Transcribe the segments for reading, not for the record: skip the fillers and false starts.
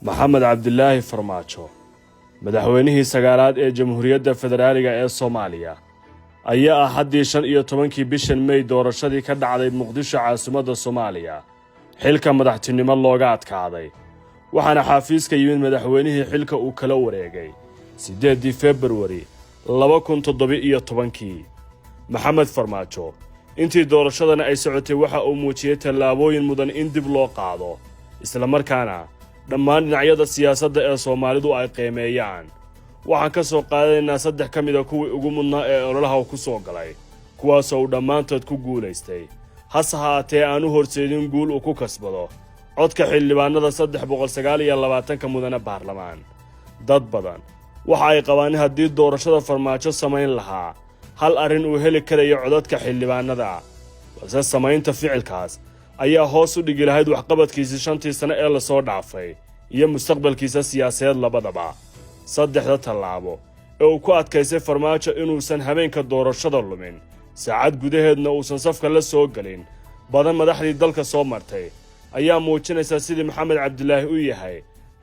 maxamed cabdilaahi farmaajo madaxweynihii sagaalaad ee jamhuuriyadda federaaliga ee Soomaaliya ayaa ah haddii 15 bishan May doorashadii ka dhacday Muqdisho caasimadda Soomaaliya xilka madaxtinimo looga adkaaday waxaana xafiiska yimid madaxweynihii xilka uu kala wareegay 8 February 2017 maxamed farmaajo intii doorashadana ay socotay waxa uu muujiyay tallaabooyin mudan in dib loo qaado isla markaana dhammaan dhinacyada siyaasadda ee Soomaalidu ay qiimeeyaan waxaan ka soo qaadanaynaa 3 ka mid ah kuwii ugu mudnaa ee ololaha ku soo galay kuwaas oo dhammaantood ku guuleystay hase haatee aanu horseedin guul uu ku kasbado codka xildhibaanada 329 mudane baarlamaan dad badan waxa ay qabaan haddii doorashada farmaajo samayn lahaa hal arrin uu heli karayo codadka xildhibaanada balse samaynta ficilkaas ayaa hoos u dhigi lahayd waxqabadkiisa 5 sano ee la soo dhaafay iyo mustaqbalkiisa siyaasadeed labadaba 3 tallaabo ee uu ku adkaysay farmaajo inuusan habeenka doorashada lumin saacad gudaheedna uusan safka la soo galin badan madaxdii dalka soo martay ayaa muujinaysa sidii maxamed cabdilaahi u yahay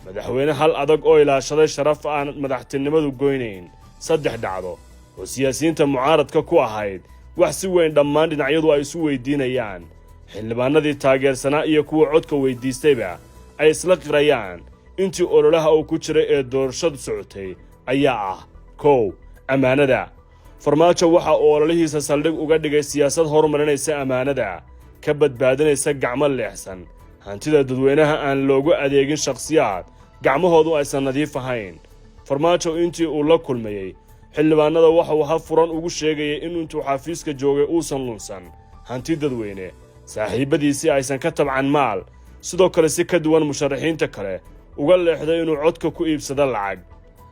madaxweyne hal adag oo ilaashaday sharaf aan madaxtinimadu goynayn 3 dhacdo oo siyaasiyiinta mucaaradka ku ahayd wax si weyn dhammaan dhinacyadu ay isu weydiinayaan xildhibaanadii taageersanaa iyo kuwa codka weydiistayba ay isla qirayaan intii ololaha uu ku jiray ee doorashadu socotay ayaa ah 1 amaanada farmaajo waxa uu ololihiisa saldhig uga dhigay siyaasad horumarinaysa amaanada ka badbaadinaysa gacmo leexsan hantida dadweynaha aan loogu adeegin shakhsiyaad gacmahoodu aysan nadiif ahayn farmaajo intii uu la kulmayay xildhibaanada waxa uu furan ugu sheegay in intuu xafiiska joogay uusan lunsan hanti dadweyne saaxiibadiisii aysan ka tabcan maal sidoo kale si ka duwan musharaxiinta kale uga leexday inuu codka ku iibsado lacag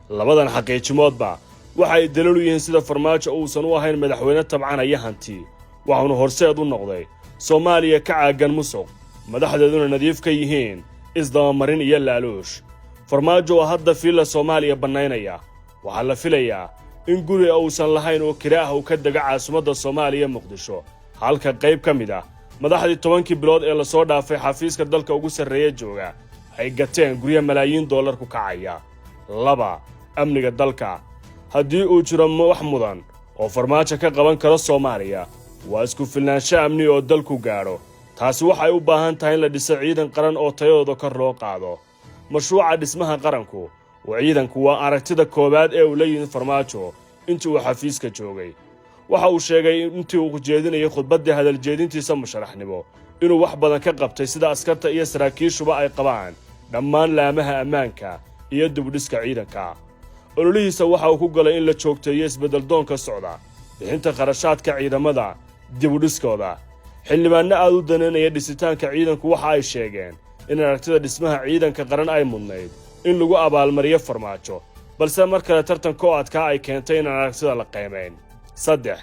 labadan xaqiijimoodba waxa ay daliil u yihiin sida farmaajo uusan u ahayn madaxweyne tabcanaya hanti waxaanu horseed u noqday Soomaaliya ka caagan musuq madaxdeeduna nadiif ka yihiin isdabamarin iyo laaluush farmaajo hadda fiila Soomaaliya banaynaya waxa la filayaa in guri uusan lahayn oo kira ah uu ka daga caasimadda Soomaaliya Muqdisho halka qayb ka mid ah madaxdii 10 bilood ee la soo dhaafay xafiiska dalka ugu sarreeya jooga ay gateen guryo malaayiin dollar ku kacaya 2 amniga dalka haddii uu jiro wax mudan oo farmaajo ka qaban karo Soomaaliya waa isku filnaansho amni oo dalku gaaro taasi waxay u baahan tahay in la dhiso ciidan qaran oo tayadooda kor loo qaado mashruuca dhismaha qaranku ciidanku waa aragtida koobaad ee uu leeyahay farmaajo intii uu xafiiska joogay waxa uu sheegay intii uu jeedinayay khudbadda hadal jeedintiisa musharaxnimo inuu wax badan ka qabtay sida askarta iyo saraakiishuba ay qabaan dhammaan laamaha ammaanka iyo dibudhiska ciidanka ololihiisa waxa uu ku galay in la joogteeyo isbedel doonka socda bixinta qarashaadka ciidamada dibudhiskooda xildhibaano aad u daneynaya dhisitaanka ciidanku waxa ay sheegeen in aragtida dhismaha ciidanka qaran ay mudnayd in lagu abaalmariyo farmaajo balse mar kale tartanka oo adkaa ay keentay in aragtida la qiimeyn 3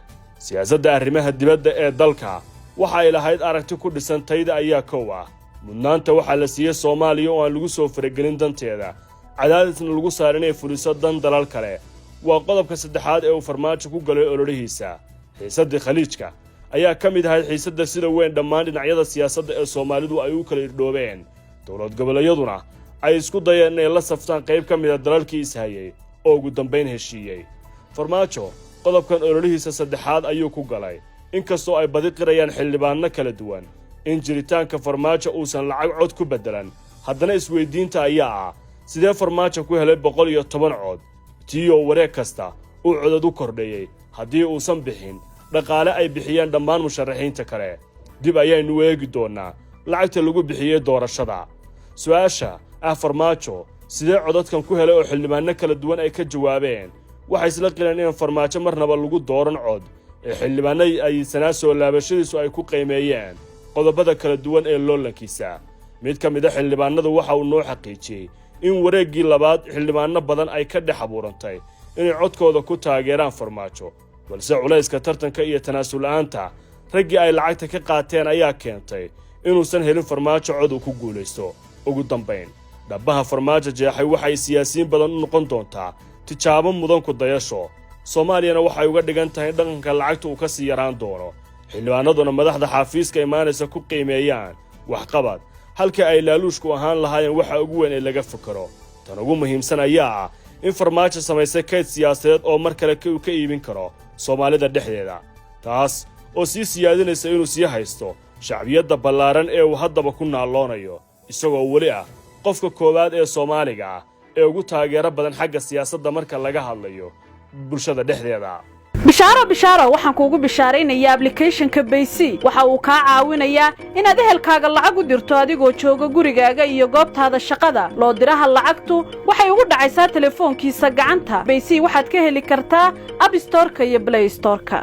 siyaasadda arrimaha dibadda ee dalka waxa ay lahayd aragti ku dhisan tayada ayaa koow ah mudnaanta waxa la siiyay Soomaaliya oo aan lagu soo faragelin danteeda cadaadisna lagu saarinay fuliso dan dalal kale waa qodobka 3aad ee uu farmaajo ku galay ololihiisa xiisadda khaliijka ayaa ka mid ahayd xiisadda sida weyn dhammaan dhinacyada siyaasadda ee Soomaalidu ay u kala irdhoobeen dowlad goboleedyaduna ay isku dayeen inay la saftaan qayb ka mid ah dalalkii ishayay oo ugu dambeyn heshiiyay farmaajo qodobkan ololihiisa 3aad ayuu ku galay inkastoo ay badi qirayaan xildhibaano kala duwan in jiritaanka farmaajo uusan lacag cod ku bedelan haddana isweydiinta ayaa ah sidee farmaajo ku helay 110 cod tiyo wareeg kasta uu codad u kordhayay haddii uusan bixin dhaqaale ay bixiyaan dhammaan musharaxiinta kale dib ayaynu eegi doonaa lacagta lagu bixiyay doorashada su'aasha farmaajo sidee codadkan ku helay oo xildhibaano kala duwan ay ka jawaabeen waxay isla qireen in farmaajo marnaba lagu dooran cod ee xildhibaanay ay sanaasoo laabashadiisu ay ku qiimeeyeen qodobada kala duwan ee loolankiisa mid ka mid ah xildhibaanadu waxa uu noo xaqiijiyay in wareeggii labaad xildhibaano badan ay ka dhex abuurantay inay codkooda ku taageeraan farmaajo balse culayska tartanka iyo tanaasul la'aanta raggii ay lacagta ka qaateen ayaa keentay inuusan helin farmaajo cod uu ku guulaysto ugu dambeyn dhabaha farmaajo jeexay waxay siyaasiyiin badan u noqon doontaa tijaabo mudan ku dayasho Soomaaliyana waxay uga dhigan tahay dhaqanka lacagta uu ka sii yaraan doono xildhibaanaduna madaxda xafiiska imaanaysa ku qiimeeyaan wax qabad halka ay laaluushku ahaan lahaayeen waxa ugu weyn ee laga fikiro. tan ugu muhiimsan ayaa ah in farmaajo samaysay kayd siyaasadeed oo mar kale ka iibin karo Soomaalida dhexdeeda, taas oo sii siyaadinaysa inuu sii haysto shacbiyadda ballaaran ee uu haddaba ku naaloonayo, isagoo weli ah qofka koowaad ee Soomaaliga ah ee ugu taageero badan xagga siyaasadda marka laga hadlayo bulshada dhexdeeda. bishaaro waxaan kuugu bishaaraynayaa application-ka Baysi waxa uu ka caawinayaa inaad ehelkaaga lacag u dirto adigoo jooga gurigaaga iyo goobtaada shaqada. loo diraha lacagtu waxay ugu dhacaysaa telefoonkiisa gacanta. Baysi waxaad ka heli kartaa App Store-ka iyo Play Store-ka.